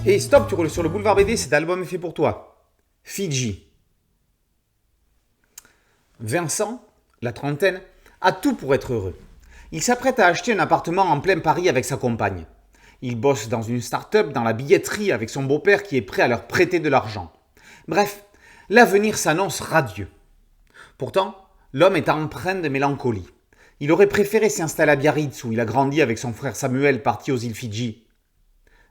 Et stop, tu roules sur le boulevard BD, cet album est fait pour toi. Fidji. Vincent, la trentaine, a tout pour être heureux. Il s'apprête à acheter un appartement en plein Paris avec sa compagne. Il bosse dans une start-up dans la billetterie avec son beau-père qui est prêt à leur prêter de l'argent. Bref, l'avenir s'annonce radieux. Pourtant, l'homme est empreint de mélancolie. Il aurait préféré s'installer à Biarritz où il a grandi avec son frère Samuel parti aux îles Fidji.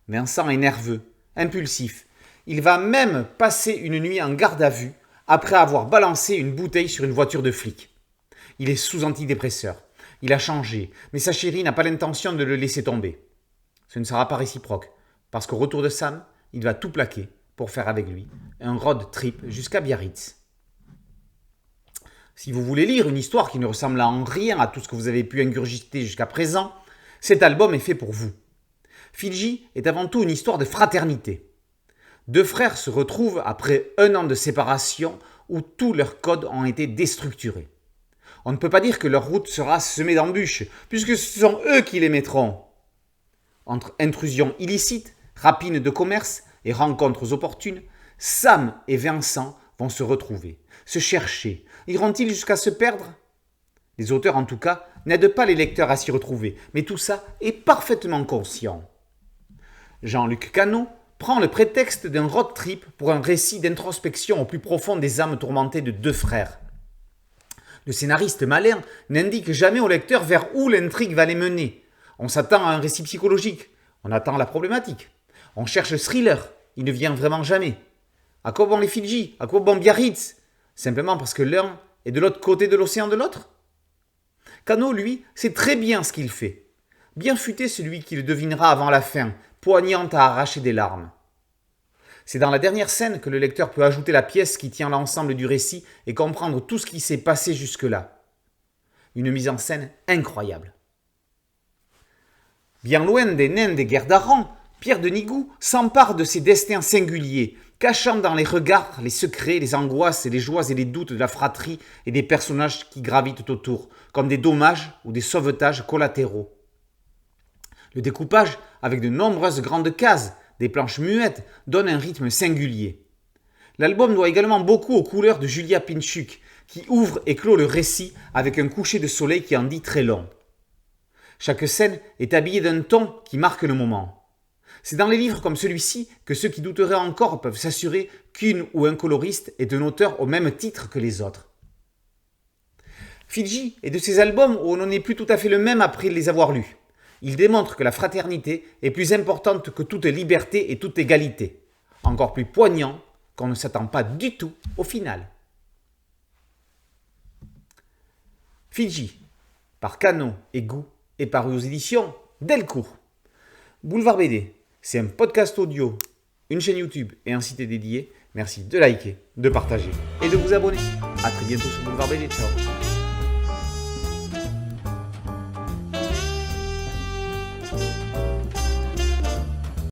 Vincent est nerveux, impulsif. Il va même passer une nuit en garde à vue après avoir balancé une bouteille sur une voiture de flic. Il est sous antidépresseur. Il a changé, mais sa chérie n'a pas l'intention de le laisser tomber. Ce ne sera pas réciproque, parce qu'au retour de Sam, il va tout plaquer pour faire avec lui un road trip jusqu'à Biarritz. Si vous voulez lire une histoire qui ne ressemble en rien à tout ce que vous avez pu ingurgiter jusqu'à présent, cet album est fait pour vous. Fidji est avant tout une histoire de fraternité. Deux frères se retrouvent après 1 an de séparation où tous leurs codes ont été déstructurés. On ne peut pas dire que leur route sera semée d'embûches, puisque ce sont eux qui les mettront. Entre intrusions illicites, rapines de commerce et rencontres opportunes, Sam et Vincent vont se retrouver, se chercher. Iront-ils jusqu'à se perdre ? Les auteurs, en tout cas, n'aident pas les lecteurs à s'y retrouver, mais tout ça est parfaitement conscient. Jean-Luc Cano prend le prétexte d'un road trip pour un récit d'introspection au plus profond des âmes tourmentées de deux frères. Le scénariste malin n'indique jamais au lecteur vers où l'intrigue va les mener. On s'attend à un récit psychologique, on attend la problématique. On cherche le thriller, il ne vient vraiment jamais. À quoi bon les Fidji ? À quoi bon Biarritz ? Simplement parce que l'un est de l'autre côté de l'océan de l'autre ? Cano, lui, sait très bien ce qu'il fait. Bien futé celui qui le devinera avant la fin, poignant à arracher des larmes. C'est dans la dernière scène que le lecteur peut ajouter la pièce qui tient l'ensemble du récit et comprendre tout ce qui s'est passé jusque-là. Une mise en scène incroyable. Bien loin des nains des guerres d'Aran, Pierre de Nigou s'empare de ses destins singuliers, cachant dans les regards les secrets, les angoisses et les joies et les doutes de la fratrie et des personnages qui gravitent autour, comme des dommages ou des sauvetages collatéraux. Le découpage, avec de nombreuses grandes cases, des planches muettes, donne un rythme singulier. L'album doit également beaucoup aux couleurs de Julia Pinchuk, qui ouvre et clôt le récit avec un coucher de soleil qui en dit très long. Chaque scène est habillée d'un ton qui marque le moment. C'est dans les livres comme celui-ci que ceux qui douteraient encore peuvent s'assurer qu'une ou un coloriste est un auteur au même titre que les autres. Fidji est de ces albums où on n'en est plus tout à fait le même après les avoir lus. Il démontre que la fraternité est plus importante que toute liberté et toute égalité. Encore plus poignant qu'on ne s'attend pas du tout au final. Fidji, par Cano et Gou, est paru aux éditions Delcourt. Boulevard BD, c'est un podcast audio, une chaîne YouTube et un site dédié. Merci de liker, de partager et de vous abonner. A très bientôt sur Boulevard BD. Ciao.